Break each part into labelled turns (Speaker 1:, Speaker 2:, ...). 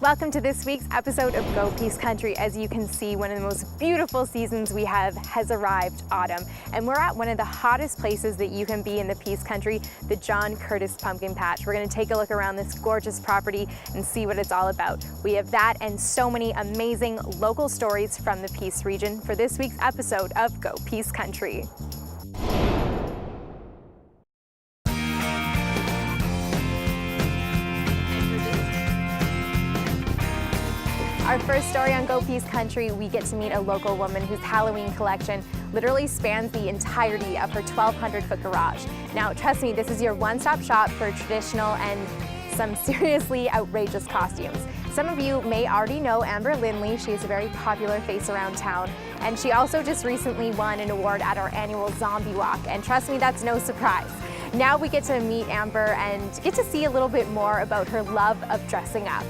Speaker 1: Welcome to this week's episode of Go Peace Country. As you can see, one of the most beautiful seasons we have has arrived, autumn. And we're at one of the hottest places that you can be in the Peace Country, the John Curtis Pumpkin Patch. We're going to take a look around this gorgeous property and see what it's all about. We have that and so many amazing local stories from the Peace region for this week's episode of Go Peace Country. Our first story on Go Peace Country, we get to meet a local woman whose Halloween collection literally spans the entirety of her 1,200-foot garage. Now, trust me, this is your one-stop shop for traditional and some seriously outrageous costumes. Some of you may already know Amber Lindley. She is a very popular face around town, and she also just recently won an award at our annual Zombie Walk, and trust me, that's no surprise. Now we get to meet Amber and get to see a little bit more about her love of dressing up.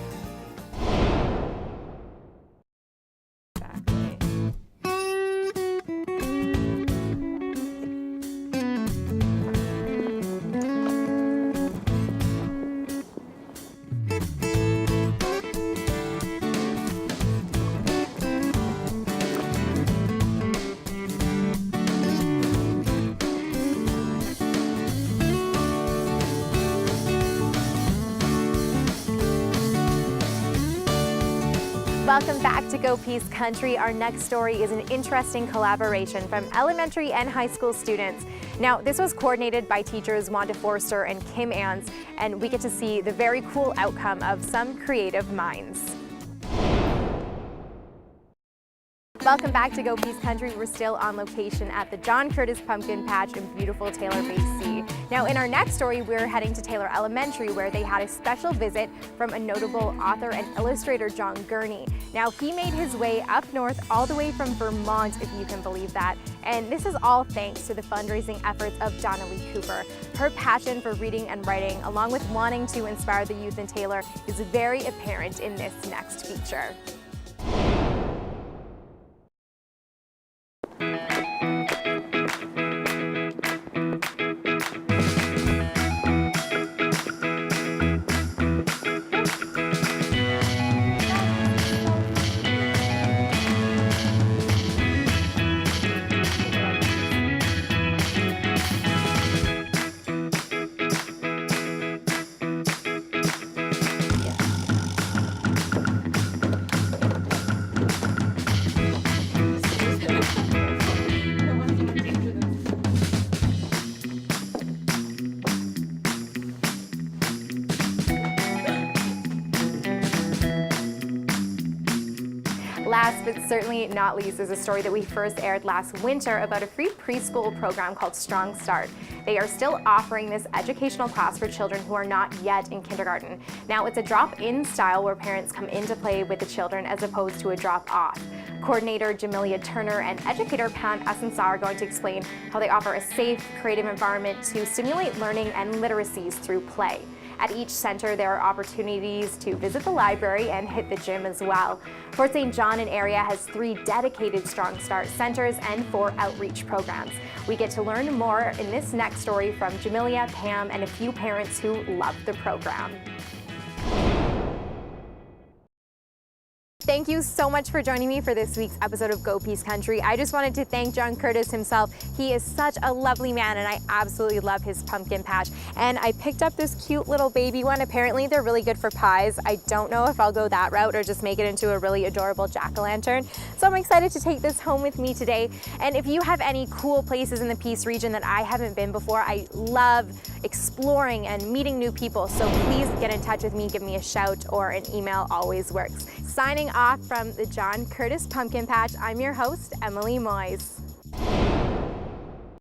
Speaker 1: Welcome back to Go Peace Country. Our next story is an interesting collaboration from elementary and high school students. Now, this was coordinated by teachers Wanda Forster and Kim Ans, and we get to see the very cool outcome of some creative minds. Welcome back to Go Peace Country. We're still on location at the John Curtis Pumpkin Patch in beautiful Taylor, BC. Now, in our next story, we're heading to Taylor Elementary, where they had a special visit from a notable author and illustrator, John Gurney. Now, he made his way up north all the way from Vermont, if you can believe that. And this is all thanks to the fundraising efforts of Donna Lee Cooper. Her passion for reading and writing, along with wanting to inspire the youth in Taylor, is very apparent in this next feature. Last but certainly not least is a story that we first aired last winter about a free preschool program called Strong Start. They are still offering this educational class for children who are not yet in kindergarten. Now, it's a drop-in style where parents come in to play with the children as opposed to a drop-off. Coordinator Jamelia Turner and educator Pam Essensaw are going to explain how they offer a safe, creative environment to stimulate learning and literacies through play. At each center, there are opportunities to visit the library and hit the gym as well. Fort St. John and area has 3 dedicated Strong Start centers and 4 outreach programs. We get to learn more in this next story from Jamelia, Pam, and a few parents who love the program. Thank you so much for joining me for this week's episode of Go Peace Country. I just wanted to thank John Curtis himself. He is such a lovely man, and I absolutely love his pumpkin patch. And I picked up this cute little baby one. Apparently they're really good for pies. I don't know if I'll go that route or just make it into a really adorable jack-o'-lantern. So I'm excited to take this home with me today. And if you have any cool places in the Peace region that I haven't been before, I love exploring and meeting new people. So please get in touch with me, give me a shout, or an email always works. Signing off from the John Curtis Pumpkin Patch, I'm your host, Emily Moyes.